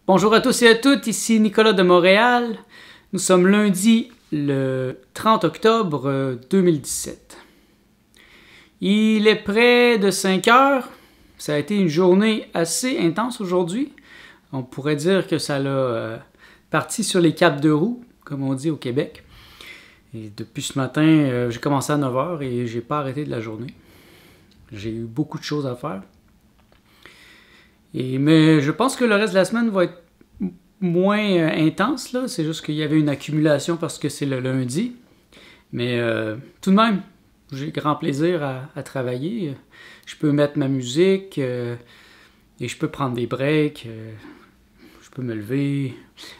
Bonjour à tous et à toutes, ici Nicolas de Montréal. Nous sommes lundi le 30 octobre 2017. Il est près de 5 heures. Ça a été une journée assez intense aujourd'hui. On pourrait dire que ça l'a parti sur les capes de roue, comme on dit au Québec. Et depuis ce matin, j'ai commencé à 9 heures et j'ai pas arrêté de la journée. J'ai eu beaucoup de choses à faire. Mais je pense que le reste de la semaine va être moins intense, là. C'est juste qu'il y avait une accumulation parce que c'est le lundi. Mais tout de même, j'ai grand plaisir à travailler. Je peux mettre ma musique et je peux prendre des breaks. Je peux me lever.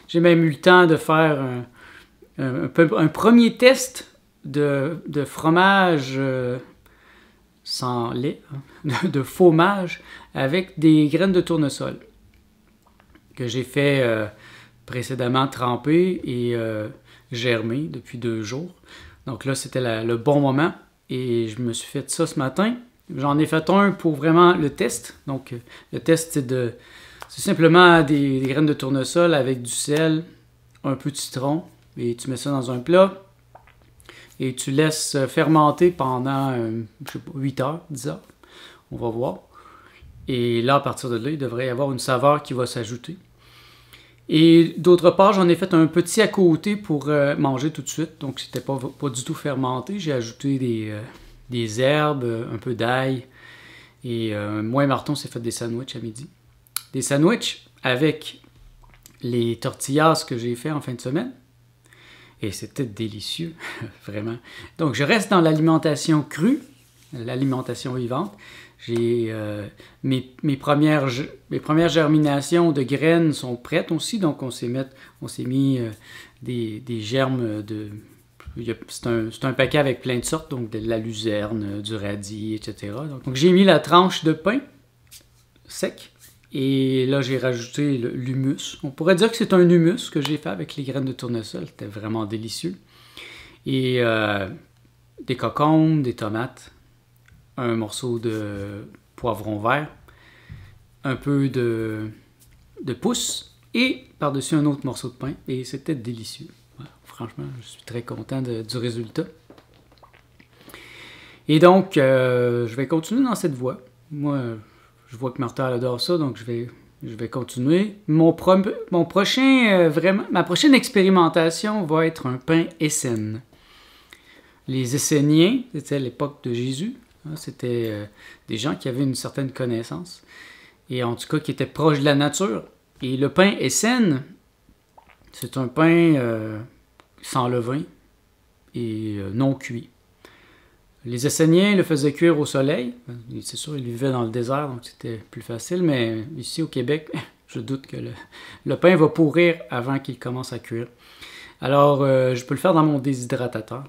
J'ai même eu le temps de faire un premier test de fromage sans lait, de fromage avec des graines de tournesol que j'ai fait précédemment tremper et germer depuis 2 jours. Donc là, c'était le bon moment et je me suis fait ça ce matin. J'en ai fait un pour vraiment le test. Donc le test, c'est simplement des graines de tournesol avec du sel, un peu de citron et tu mets ça dans un plat et tu laisses fermenter pendant, je sais pas, 8 heures, 10 heures. On va voir. Et là, à partir de là, il devrait y avoir une saveur qui va s'ajouter. Et d'autre part, j'en ai fait un petit à côté pour manger tout de suite. Donc, c'était pas du tout fermenté. J'ai ajouté des herbes, un peu d'ail. Et moi et Marton s'est fait des sandwichs à midi. Des sandwichs avec les tortillas que j'ai fait en fin de semaine. Et c'était délicieux, vraiment. Donc, je reste dans l'alimentation crue, l'alimentation vivante. J'ai mes premières germinations de graines sont prêtes aussi, donc on s'est mis des germes de... C'est un paquet avec plein de sortes, donc de la luzerne, du radis, etc. Donc j'ai mis la tranche de pain sec, et là j'ai rajouté l'humus. On pourrait dire que c'est un humus que j'ai fait avec les graines de tournesol, c'était vraiment délicieux. Et des concombres, des tomates, un morceau de poivron vert, un peu de pousse et par-dessus un autre morceau de pain. Et c'était délicieux. Voilà, franchement, je suis très content du résultat. Et donc, je vais continuer dans cette voie. Moi, je vois que Martha adore ça, donc je vais continuer. Ma prochaine expérimentation va être un pain Essen. Les Esséniens, c'était à l'époque de Jésus. C'était des gens qui avaient une certaine connaissance et en tout cas qui étaient proches de la nature. Et le pain Essen, c'est un pain sans levain et non cuit. Les Esséniens le faisaient cuire au soleil. C'est sûr, ils vivaient dans le désert, donc c'était plus facile, mais ici au Québec, je doute que le pain va pourrir avant qu'il commence à cuire. Alors, je peux le faire dans mon déshydratateur.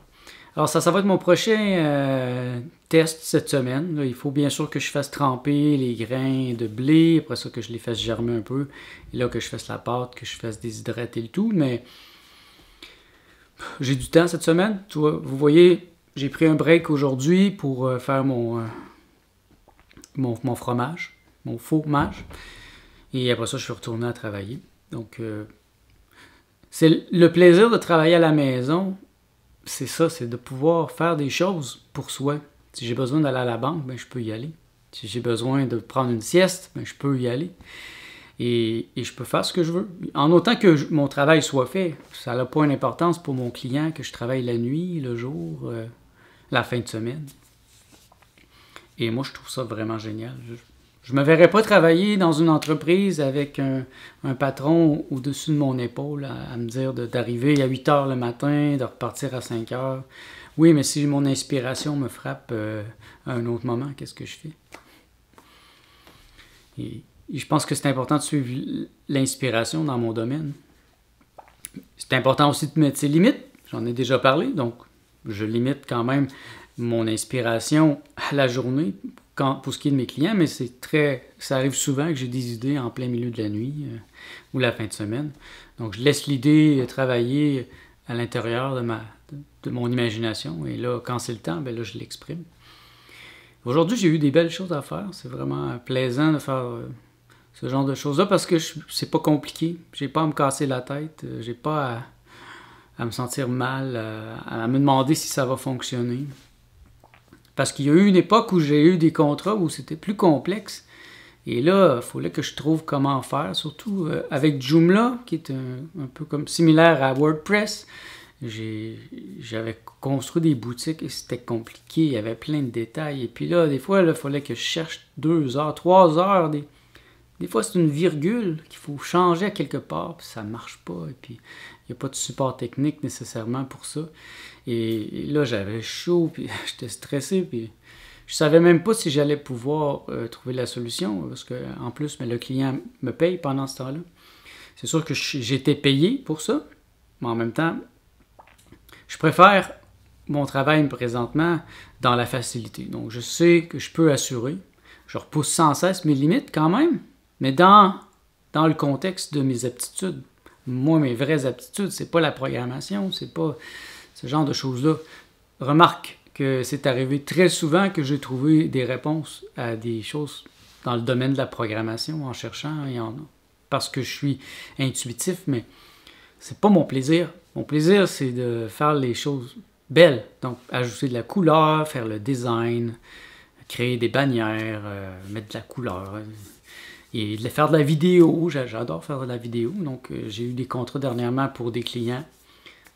Alors ça va être mon prochain test cette semaine. Là, il faut bien sûr que je fasse tremper les grains de blé, après ça que je les fasse germer un peu, et là que je fasse la pâte, que je fasse déshydrater le tout, mais j'ai du temps cette semaine. Vous voyez, j'ai pris un break aujourd'hui pour faire mon fromage, mon faux mage, et après ça je suis retourné à travailler. Donc c'est le plaisir de travailler à la maison. C'est ça, c'est de pouvoir faire des choses pour soi. Si j'ai besoin d'aller à la banque, ben, je peux y aller. Si j'ai besoin de prendre une sieste, ben, je peux y aller. Et je peux faire ce que je veux. En autant que mon travail soit fait, ça n'a pas une importance pour mon client que je travaille la nuit, le jour, la fin de semaine. Et moi, je trouve ça vraiment génial. Je ne me verrais pas travailler dans une entreprise avec un patron au-dessus de mon épaule à me dire d'arriver à 8 heures le matin, de repartir à 5 heures. Oui, mais si mon inspiration me frappe à un autre moment, qu'est-ce que je fais? Et je pense que c'est important de suivre l'inspiration dans mon domaine. C'est important aussi de mettre ses limites. J'en ai déjà parlé, donc je limite quand même mon inspiration à la journée pour ce qui est de mes clients, mais ça arrive souvent que j'ai des idées en plein milieu de la nuit ou la fin de semaine. Donc je laisse l'idée travailler à l'intérieur de mon imagination, et là, quand c'est le temps, ben là, je l'exprime. Aujourd'hui, j'ai eu des belles choses à faire. C'est vraiment plaisant de faire ce genre de choses-là, parce que c'est pas compliqué. J'ai pas à me casser la tête, j'ai pas à me sentir mal, à me demander si ça va fonctionner. Parce qu'il y a eu une époque où j'ai eu des contrats où c'était plus complexe. Et là, il fallait que je trouve comment faire, surtout avec Joomla, qui est un peu comme similaire à WordPress. J'avais construit des boutiques et c'était compliqué, il y avait plein de détails. Et puis là, des fois, il fallait que je cherche 2 heures, 3 heures. Des fois, c'est une virgule qu'il faut changer à quelque part, puis ça ne marche pas. Et puis, il n'y a pas de support technique nécessairement pour ça. Et là, j'avais chaud, puis j'étais stressé, puis je savais même pas si j'allais pouvoir trouver la solution, parce qu'en plus, le client me paye pendant ce temps-là. C'est sûr que j'étais payé pour ça, mais en même temps, je préfère mon travail présentement dans la facilité. Donc, je sais que je peux assurer. Je repousse sans cesse mes limites quand même, mais dans le contexte de mes aptitudes. Moi, mes vraies aptitudes, c'est pas la programmation, c'est pas ce genre de choses-là. Remarque que c'est arrivé très souvent que j'ai trouvé des réponses à des choses dans le domaine de la programmation en cherchant, parce que je suis intuitif, mais c'est pas mon plaisir. Mon plaisir, c'est de faire les choses belles. Donc, ajouter de la couleur, faire le design, créer des bannières, mettre de la couleur, et faire de la vidéo. J'adore faire de la vidéo. Donc, j'ai eu des contrats dernièrement pour des clients.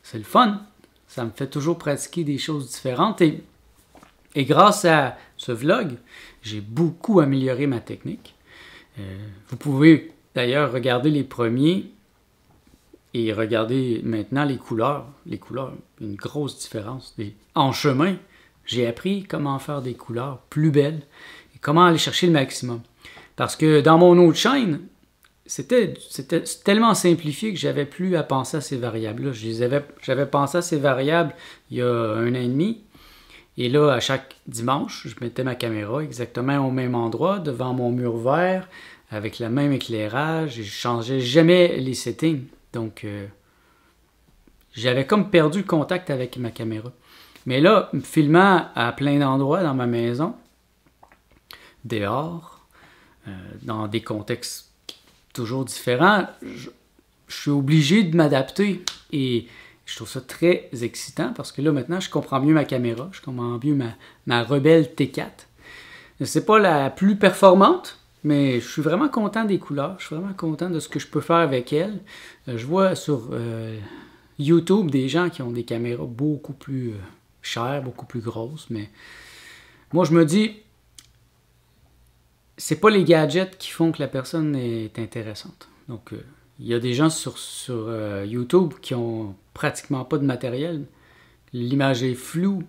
C'est le fun. Ça me fait toujours pratiquer des choses différentes. Et grâce à ce vlog, j'ai beaucoup amélioré ma technique. Vous pouvez d'ailleurs regarder les premiers et regarder maintenant les couleurs. Les couleurs, une grosse différence. En chemin, j'ai appris comment faire des couleurs plus belles et comment aller chercher le maximum. Parce que dans mon autre chaîne, c'était tellement simplifié que j'avais plus à penser à ces variables-là. J'avais pensé à ces variables il y a 1 an et demi. Et là, à chaque dimanche, je mettais ma caméra exactement au même endroit, devant mon mur vert, avec le même éclairage, et je changeais jamais les settings. Donc, j'avais comme perdu le contact avec ma caméra. Mais là, filmant à plein d'endroits dans ma maison, dehors, dans des contextes toujours différents, je suis obligé de m'adapter. Et je trouve ça très excitant parce que là, maintenant, je comprends mieux ma caméra, je comprends mieux ma Rebelle T4. C'est pas la plus performante, mais je suis vraiment content des couleurs, je suis vraiment content de ce que je peux faire avec elle. Je vois sur YouTube des gens qui ont des caméras beaucoup plus chères, beaucoup plus grosses, mais moi, je me dis, c'est pas les gadgets qui font que la personne est intéressante. Donc, il y a des gens sur YouTube qui ont pratiquement pas de matériel. L'image est floue,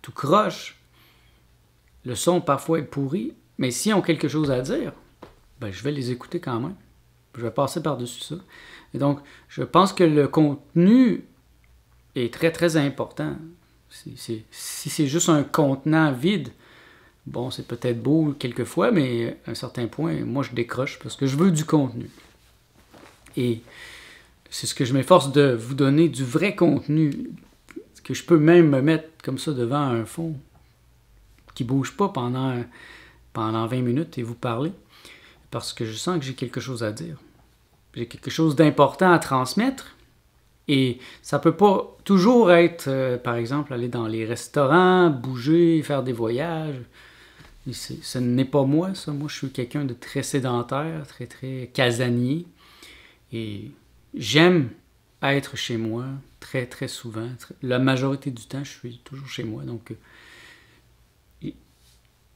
tout croche. Le son parfois est pourri. Mais s'ils ont quelque chose à dire, ben, je vais les écouter quand même. Je vais passer par-dessus ça. Et donc, je pense que le contenu est très, très important. Si c'est juste un contenant vide, bon, c'est peut-être beau quelquefois, mais à un certain point, moi, je décroche parce que je veux du contenu. Et c'est ce que je m'efforce de vous donner, du vrai contenu, que je peux même me mettre comme ça devant un fond qui ne bouge pas pendant 20 minutes et vous parler, parce que je sens que j'ai quelque chose à dire. J'ai quelque chose d'important à transmettre. Et ça ne peut pas toujours être, par exemple, aller dans les restaurants, bouger, faire des voyages. Ce n'est pas moi, ça. Moi, je suis quelqu'un de très sédentaire, très, très casanier. Et j'aime être chez moi très, très souvent. La majorité du temps, je suis toujours chez moi. Donc,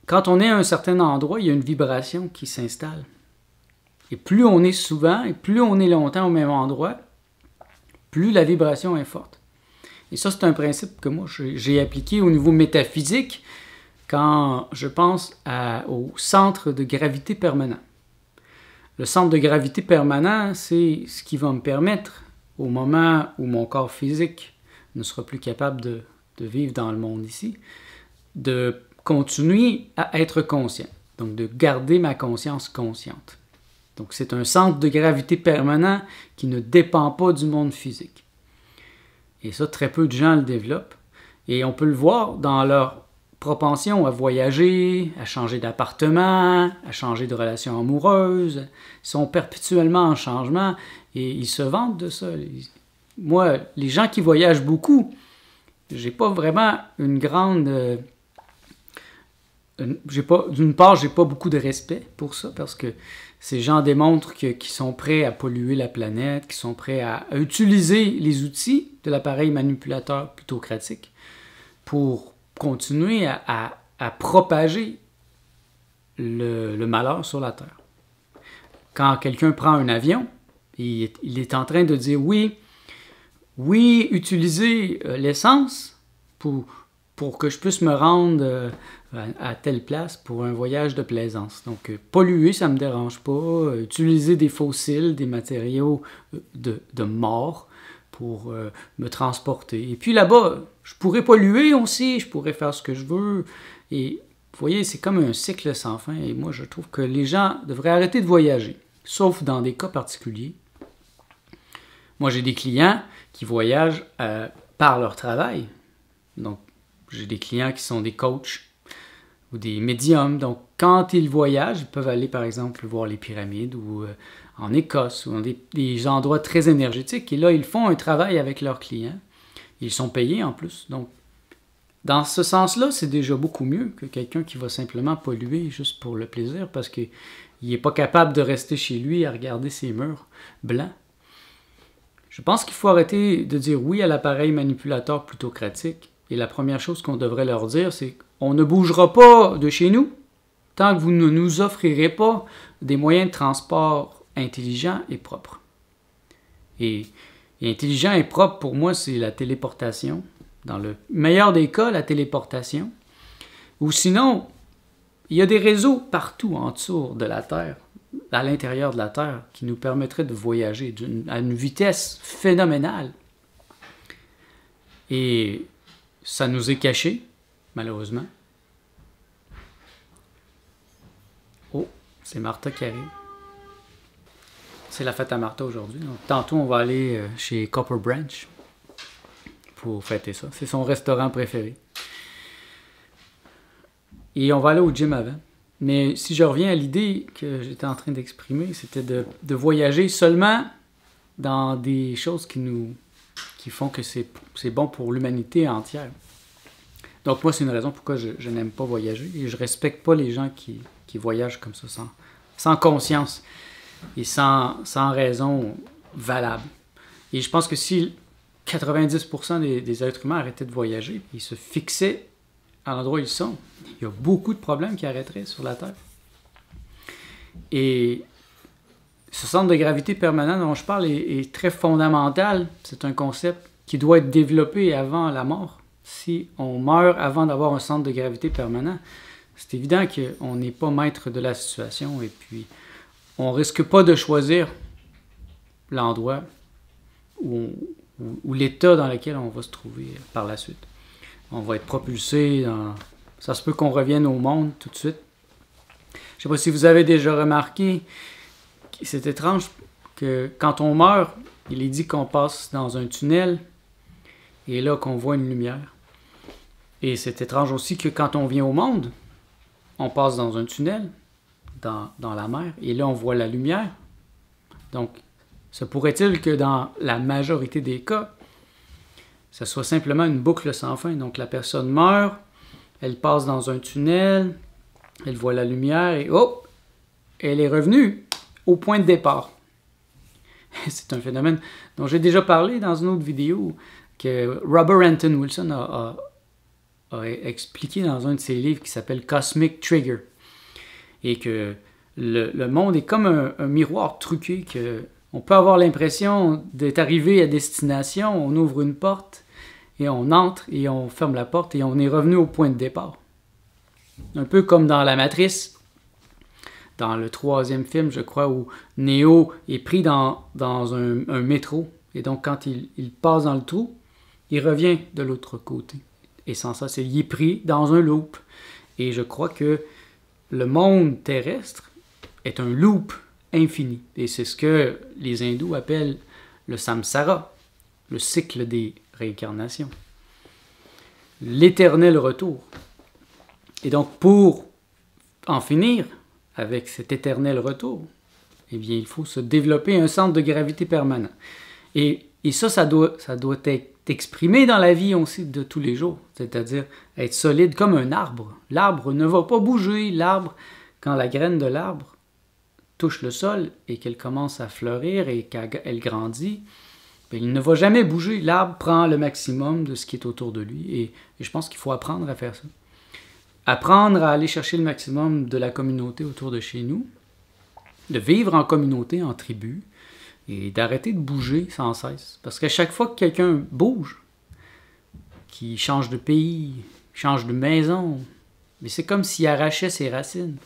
quand on est à un certain endroit, il y a une vibration qui s'installe. Et plus on est souvent et plus on est longtemps au même endroit, plus la vibration est forte. Et ça, c'est un principe que moi, j'ai appliqué au niveau métaphysique quand je pense au centre de gravité permanent. Le centre de gravité permanent, c'est ce qui va me permettre, au moment où mon corps physique ne sera plus capable de vivre dans le monde ici, de continuer à être conscient. Donc, de garder ma conscience consciente. Donc, c'est un centre de gravité permanent qui ne dépend pas du monde physique. Et ça, très peu de gens le développent. Et on peut le voir dans leur propension à voyager, à changer d'appartement, à changer de relation amoureuse. Ils sont perpétuellement en changement et ils se vantent de ça. Moi, les gens qui voyagent beaucoup, j'ai pas vraiment une grande... d'une part, j'ai pas beaucoup de respect pour ça parce que ces gens démontrent qu'ils sont prêts à polluer la planète, qu'ils sont prêts à utiliser les outils de l'appareil manipulateur plutocratique pour continuer à propager le malheur sur la Terre. Quand quelqu'un prend un avion, il est en train de dire oui, utiliser l'essence pour que je puisse me rendre à telle place pour un voyage de plaisance. Donc, polluer, ça ne me dérange pas. Utiliser des fossiles, des matériaux de mort pour me transporter. Et puis là-bas, je pourrais polluer aussi, je pourrais faire ce que je veux. Et vous voyez, c'est comme un cycle sans fin. Et moi, je trouve que les gens devraient arrêter de voyager, sauf dans des cas particuliers. Moi, j'ai des clients qui voyagent par leur travail. Donc, j'ai des clients qui sont des coachs ou des médiums. Donc, quand ils voyagent, ils peuvent aller, par exemple, voir les pyramides ou en Écosse ou dans des endroits très énergétiques. Et là, ils font un travail avec leurs clients. Ils sont payés en plus. Donc, dans ce sens-là, c'est déjà beaucoup mieux que quelqu'un qui va simplement polluer juste pour le plaisir parce qu'il n'est pas capable de rester chez lui à regarder ses murs blancs. Je pense qu'il faut arrêter de dire oui à l'appareil manipulateur plutocratique. Et la première chose qu'on devrait leur dire, c'est qu'on ne bougera pas de chez nous tant que vous ne nous offrirez pas des moyens de transport intelligents et propres. Et intelligent et propre, pour moi, c'est la téléportation. Dans le meilleur des cas, la téléportation. Ou sinon, il y a des réseaux partout en dessous de la Terre, à l'intérieur de la Terre, qui nous permettraient de voyager à une vitesse phénoménale. Et ça nous est caché, malheureusement. Oh, c'est Martha qui arrive. C'est la fête à Martha aujourd'hui. Donc, tantôt, on va aller chez Copper Branch pour fêter ça. C'est son restaurant préféré. Et on va aller au gym avant. Mais si je reviens à l'idée que j'étais en train d'exprimer, c'était de voyager seulement dans des choses qui font que c'est bon pour l'humanité entière. Donc moi, c'est une raison pourquoi je n'aime pas voyager et je respecte pas les gens qui voyagent comme ça, sans conscience et sans raison valable. Et je pense que si 90% des êtres humains arrêtaient de voyager, ils se fixaient à l'endroit où ils sont, il y a beaucoup de problèmes qui arrêteraient sur la Terre. Et ce centre de gravité permanent dont je parle est très fondamental. C'est un concept qui doit être développé avant la mort. Si on meurt avant d'avoir un centre de gravité permanent, c'est évident qu'on n'est pas maître de la situation et puis on ne risque pas de choisir l'endroit ou l'état dans lequel on va se trouver par la suite. On va être propulsé dans... Ça se peut qu'on revienne au monde tout de suite. Je ne sais pas si vous avez déjà remarqué, c'est étrange que quand on meurt, il est dit qu'on passe dans un tunnel et là qu'on voit une lumière. Et c'est étrange aussi que quand on vient au monde, on passe dans un tunnel, dans la mer, et là on voit la lumière. Donc, se pourrait-il que dans la majorité des cas, ça soit simplement une boucle sans fin. Donc la personne meurt, elle passe dans un tunnel, elle voit la lumière et hop, elle est revenue au point de départ. C'est un phénomène dont j'ai déjà parlé dans une autre vidéo que Robert Anton Wilson a expliqué dans un de ses livres qui s'appelle Cosmic Trigger. Et que le monde est comme un miroir truqué, que on peut avoir l'impression d'être arrivé à destination, on ouvre une porte et on entre et on ferme la porte et on est revenu au point de départ. Un peu comme dans La Matrice, dans le 3e film, je crois, où Neo est pris dans un métro. Et donc, quand il passe dans le trou, il revient de l'autre côté. Et sans ça, il est pris dans un loop. Et je crois que le monde terrestre est un loop infini. Et c'est ce que les hindous appellent le samsara, le cycle des réincarnations. L'éternel retour. Et donc, pour en finir avec cet éternel retour, eh bien, il faut se développer un centre de gravité permanent. Et ça doit être exprimé dans la vie aussi de tous les jours, c'est-à-dire être solide comme un arbre. L'arbre ne va pas bouger. L'arbre, quand la graine de l'arbre touche le sol et qu'elle commence à fleurir et qu'elle grandit, bien, il ne va jamais bouger. L'arbre prend le maximum de ce qui est autour de lui et je pense qu'il faut apprendre à faire ça. Apprendre à aller chercher le maximum de la communauté autour de chez nous, de vivre en communauté, en tribu, et d'arrêter de bouger sans cesse. Parce qu'à chaque fois que quelqu'un bouge, qui change de pays, change de maison, mais c'est comme s'il arrachait ses racines.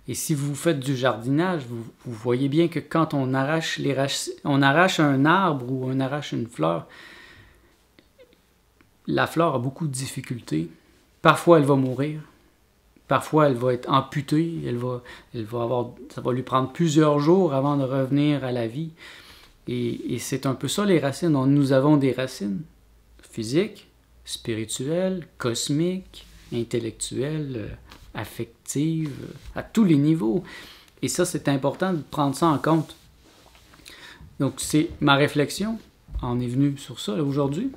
Et si vous faites du jardinage, vous voyez bien que quand on arrache un arbre ou on arrache une fleur, la fleur a beaucoup de difficultés. Parfois, elle va mourir. Parfois, elle va être amputée. Ça va lui prendre plusieurs jours avant de revenir à la vie. Et c'est un peu ça, les racines. Nous avons des racines physiques, spirituelles, cosmiques, intellectuelles, affectives, à tous les niveaux. Et ça, c'est important de prendre ça en compte. Donc, c'est ma réflexion en est venue sur ça là, aujourd'hui.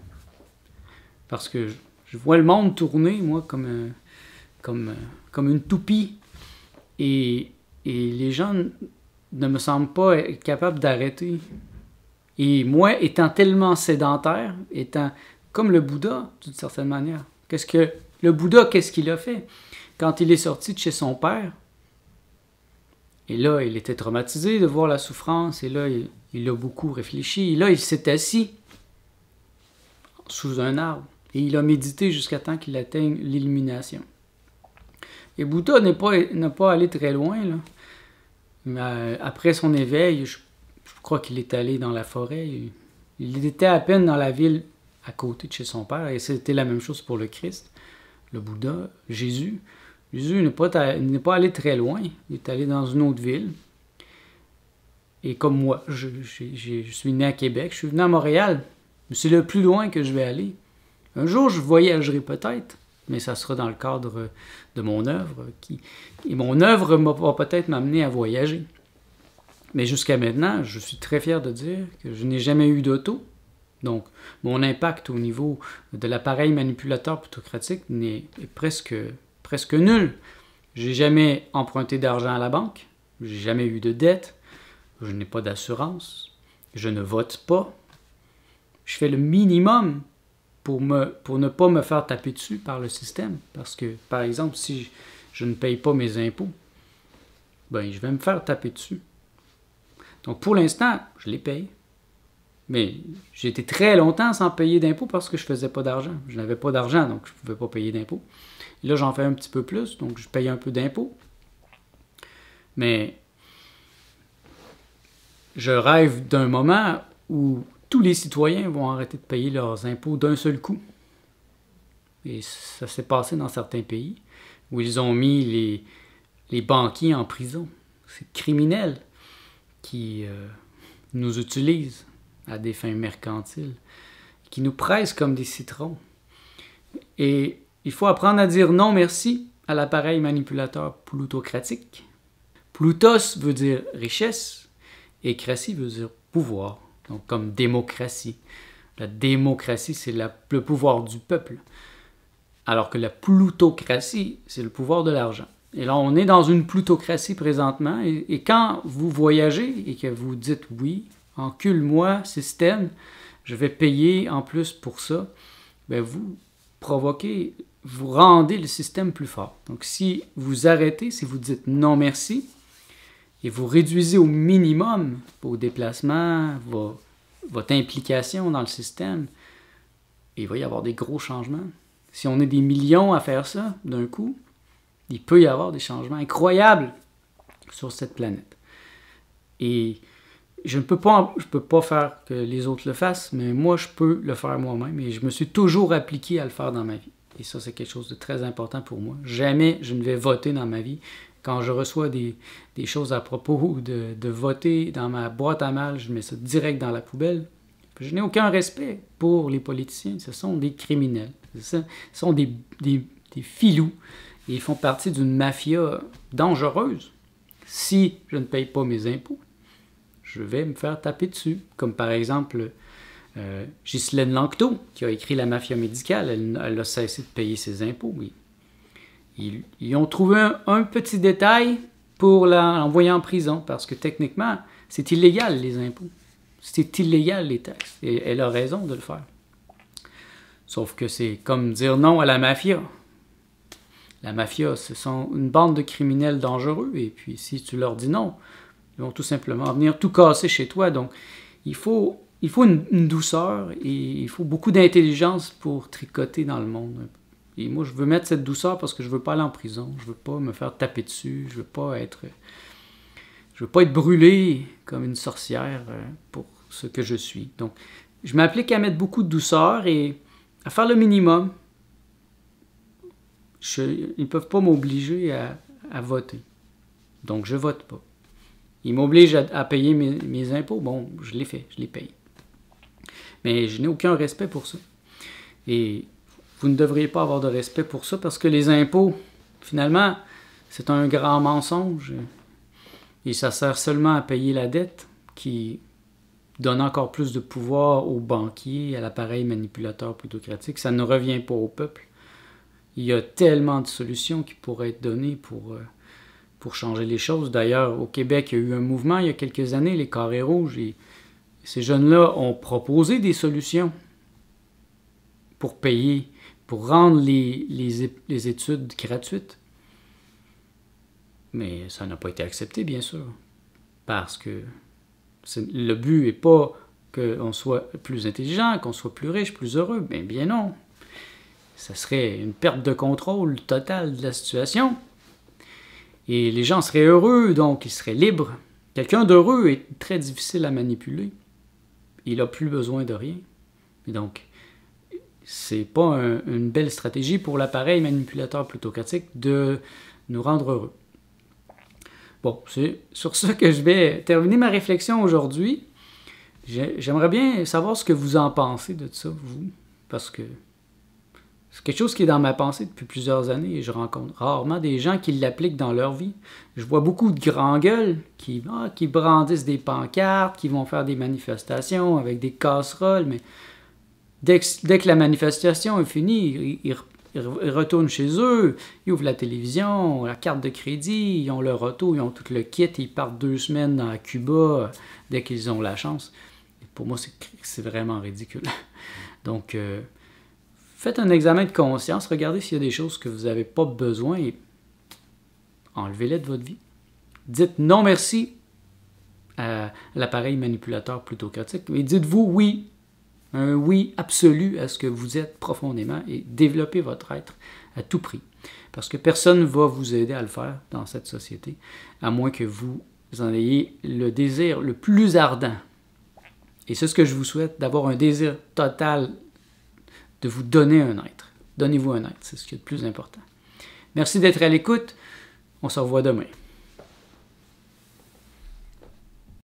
Parce que je vois le monde tourner, moi, comme une toupie. Et les gens ne me semblent pas être capables d'arrêter. Et moi, étant tellement sédentaire, étant comme le Bouddha, d'une certaine manière. Le Bouddha, qu'est-ce qu'il a fait? Quand il est sorti de chez son père, et là, il était traumatisé de voir la souffrance, et là, il a beaucoup réfléchi. Et là, il s'est assis sous un arbre, et il a médité jusqu'à temps qu'il atteigne l'illumination. Et Bouddha n'est pas allé très loin, là. Mais après son éveil, je crois qu'il est allé dans la forêt. Il était à peine dans la ville à côté de chez son père, et c'était la même chose pour le Christ, le Bouddha, Jésus. Jésus n'est pas allé très loin, il est allé dans une autre ville. Et comme moi, je suis né à Québec, je suis venu à Montréal, mais c'est le plus loin que je vais aller. Un jour, je voyagerai peut-être, mais ça sera dans le cadre de mon œuvre. Et mon œuvre va peut-être m'amener à voyager. Mais jusqu'à maintenant, je suis très fier de dire que je n'ai jamais eu d'auto. Donc, mon impact au niveau de l'appareil manipulateur plutocratique est presque nul. Je n'ai jamais emprunté d'argent à la banque. Je n'ai jamais eu de dette. Je n'ai pas d'assurance. Je ne vote pas. Je fais le minimum pour ne pas me faire taper dessus par le système. Parce que, par exemple, si je ne paye pas mes impôts, ben, je vais me faire taper dessus. Donc, pour l'instant, je les paye. Mais j'ai été très longtemps sans payer d'impôts parce que je ne faisais pas d'argent. Je n'avais pas d'argent, donc je ne pouvais pas payer d'impôts. Là, j'en fais un petit peu plus, donc je paye un peu d'impôts. Mais je rêve d'un moment où tous les citoyens vont arrêter de payer leurs impôts d'un seul coup. Et ça s'est passé dans certains pays où ils ont mis les banquiers en prison. C'est criminel qui nous utilisent à des fins mercantiles, qui nous pressent comme des citrons. Et il faut apprendre à dire non merci à l'appareil manipulateur plutocratique. Plutos veut dire richesse et cratie veut dire pouvoir, donc comme démocratie. La démocratie, c'est le pouvoir du peuple, alors que la plutocratie, c'est le pouvoir de l'argent. Et là, on est dans une plutocratie présentement, et quand vous voyagez et que vous dites oui, encule-moi, système, je vais payer en plus pour ça, bien vous rendez le système plus fort. Donc si vous arrêtez, si vous dites non merci, et vous réduisez au minimum vos déplacements, votre implication dans le système, il va y avoir des gros changements. Si on est des millions à faire ça d'un coup, il peut y avoir des changements incroyables sur cette planète. Et je ne peux pas faire que les autres le fassent, mais moi, je peux le faire moi-même et je me suis toujours appliqué à le faire dans ma vie. Et ça, c'est quelque chose de très important pour moi. Jamais je ne vais voter dans ma vie. Quand je reçois des choses à propos de voter dans ma boîte à mal, je mets ça direct dans la poubelle. Je n'ai aucun respect pour les politiciens. Ce sont des criminels. Ce sont des filous et ils font partie d'une mafia dangereuse. Si je ne paye pas mes impôts, je vais me faire taper dessus. Comme par exemple Ghislaine Lanctot, qui a écrit La mafia médicale. Elle a cessé de payer ses impôts. Ils ont trouvé un petit détail pour l'envoyer en prison, parce que techniquement, c'est illégal les impôts. C'est illégal les taxes. Et elle a raison de le faire. Sauf que c'est comme dire non à la mafia. La mafia, ce sont une bande de criminels dangereux, et puis si tu leur dis non, ils vont tout simplement venir tout casser chez toi. Donc, il faut une douceur, et il faut beaucoup d'intelligence pour tricoter dans le monde. Et moi, je veux mettre cette douceur parce que je veux pas aller en prison, je veux pas me faire taper dessus, je veux pas être brûlé comme une sorcière pour ce que je suis. Donc, je m'applique à mettre beaucoup de douceur et à faire le minimum. Ils ne peuvent pas m'obliger à voter. Donc, je vote pas. Ils m'obligent à payer mes impôts. Bon, je les fais, je les paye. Mais je n'ai aucun respect pour ça. Et vous ne devriez pas avoir de respect pour ça, parce que les impôts, finalement, c'est un grand mensonge. Et ça sert seulement à payer la dette, qui donne encore plus de pouvoir aux banquiers, à l'appareil manipulateur plutocratique. Ça ne revient pas au peuple. Il y a tellement de solutions qui pourraient être données pour changer les choses. D'ailleurs, au Québec, il y a eu un mouvement il y a quelques années, les Carrés rouges, et ces jeunes-là ont proposé des solutions pour payer, pour rendre les études gratuites. Mais ça n'a pas été accepté, bien sûr, parce que le but n'est pas qu'on soit plus intelligent, qu'on soit plus riche, plus heureux. Bien non. Ça serait une perte de contrôle totale de la situation. Et les gens seraient heureux, donc ils seraient libres. Quelqu'un d'heureux est très difficile à manipuler. Il n'a plus besoin de rien. Et donc, c'est pas une belle stratégie pour l'appareil manipulateur plutocratique de nous rendre heureux. Bon, c'est sur ça que je vais terminer ma réflexion aujourd'hui. J'aimerais bien savoir ce que vous en pensez de ça, vous, parce que c'est quelque chose qui est dans ma pensée depuis plusieurs années et je rencontre rarement des gens qui l'appliquent dans leur vie. Je vois beaucoup de grands gueules qui brandissent des pancartes, qui vont faire des manifestations avec des casseroles, mais dès que la manifestation est finie, ils retournent chez eux, ils ouvrent la télévision, la carte de crédit, ils ont leur auto, ils ont tout le kit, ils partent 2 semaines à Cuba dès qu'ils ont la chance. Et pour moi, c'est vraiment ridicule. Donc, faites un examen de conscience, regardez s'il y a des choses que vous n'avez pas besoin et enlevez-les de votre vie. Dites non merci à l'appareil manipulateur plutocratique, mais dites-vous oui. Un oui absolu à ce que vous êtes profondément et développez votre être à tout prix. Parce que personne ne va vous aider à le faire dans cette société, à moins que vous en ayez le désir le plus ardent. Et c'est ce que je vous souhaite, d'avoir un désir total de vous donner un être. Donnez-vous un être, c'est ce qui est le plus important. Merci d'être à l'écoute. On se revoit demain.